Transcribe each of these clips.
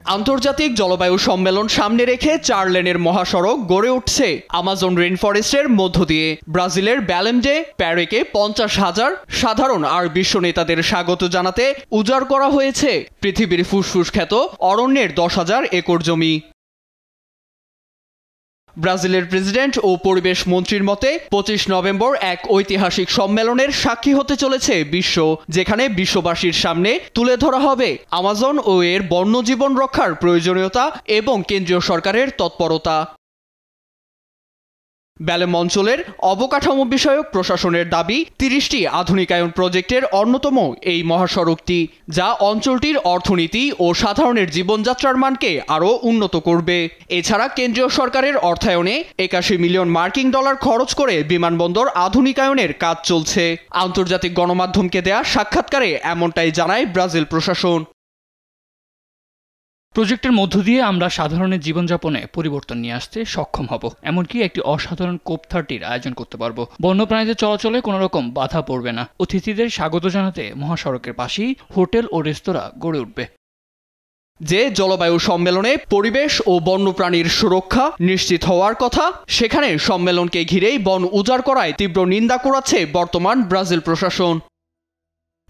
আন্তর্জাতিক জলবায়ু সম্মেলন সামনে রেখে 4 লেনের মহাসড়ক গড়ে উঠছে আমাজন রেইনফরেস্টের মধ্য দিয়ে। ব্রাজিলের বেলেম ডে প্যারেকে 50,000 সাধারণ আর বিশ্ব নেতাদের স্বাগত জানাতে উজাড় করা হয়েছে পৃথিবীর ফুসফুস খ্যাত অরণ্যের 10,000 একর জমি। ব্রাজিলের প্রেসিডেন্ট ও পরিবেশ মন্ত্রীর মতে 25 নভেম্বর এক ঐতিহাসিক সম্মেলনের সাক্ষী হতে চলেছে বিশ্ব, যেখানে বিশ্ববাসীর সামনে তুলে ধরা হবে আমাজন ও এর বন্যজীবন রক্ষার প্রয়োজনীয়তা এবং কেন্দ্রীয় সরকারের তৎপরতা। বেলেম অঞ্চলের অবকাঠামো বিষয়ক প্রশাসনের দাবি 30টি আধুনিকায়ন প্রজেক্টের অন্যতম এই মহাসড়কটি, যা অঞ্চলটির অর্থনীতি ও সাধারণের জীবনযাত্রার মানকে আরও উন্নত করবে। এছাড়া কেন্দ্রীয় সরকারের অর্থায়নে 81 মিলিয়ন মার্কিন ডলার খরচ করে বিমানবন্দর আধুনিকায়নের কাজ চলছে। আন্তর্জাতিক গণমাধ্যমকে দেয়া সাক্ষাৎকারে এমনটাই জানায় ব্রাজিল প্রশাসন। প্রজেক্টের মধ্য দিয়ে আমরা সাধারণের জীবনযাপনে পরিবর্তন নিয়ে আসতে সক্ষম হব, এমনকি একটি অসাধারণ COP30 আয়োজন করতে পারব। বন্যপ্রাণীদের চলাচলে কোনো রকম বাধা পড়বে না। অতিথিদের স্বাগত জানাতে মহাসড়কের পাশেই হোটেল ও রেস্তোরাঁ গড়ে উঠবে। যে জলবায়ু সম্মেলনে পরিবেশ ও বন্যপ্রাণীর সুরক্ষা নিশ্চিত হওয়ার কথা, সেখানে সম্মেলনকে ঘিরেই বন উজাড় করায় তীব্র নিন্দা করাচ্ছে বর্তমান ব্রাজিল প্রশাসন।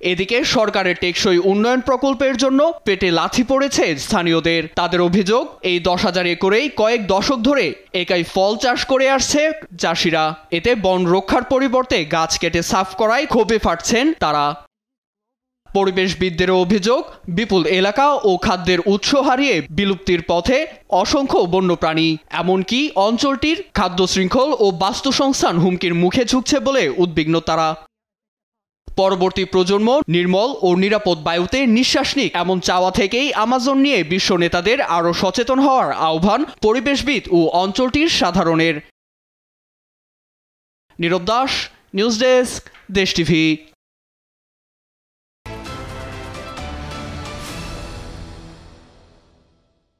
এদিকে সরকারের টেকসই উন্নয়ন প্রকল্পের জন্য পেটে লাথি পড়েছে স্থানীয়দের। তাদের অভিযোগ, এই 10,000 একরেই কয়েক দশক ধরে একাই ফল চাষ করে আসছে চাষিরা। এতে বন রক্ষার পরিবর্তে গাছ কেটে সাফ করায় ক্ষোভে ফাটছেন তারা। পরিবেশবিদদের অভিযোগ, বিপুল এলাকা ও খাদ্যের উৎস হারিয়ে বিলুপ্তির পথে অসংখ্য বন্যপ্রাণী, এমনকি অঞ্চলটির খাদ্য শৃঙ্খল ও বাস্তুসংস্থান হুমকির মুখে ঝুঁকছে বলে উদ্বিগ্ন তারা। পরবর্তী প্রজন্ম নির্মল ও নিরাপদ বায়ুতে নিঃশ্বাস নিক, এমন চাওয়া থেকেই আমাজন নিয়ে বিশ্ব নেতাদের আরও সচেতন হওয়ার আহ্বান পরিবেশবিদ ও অঞ্চলটির সাধারণের। নীরব দাস, নিউজ ডেস্ক, দেশ টিভি।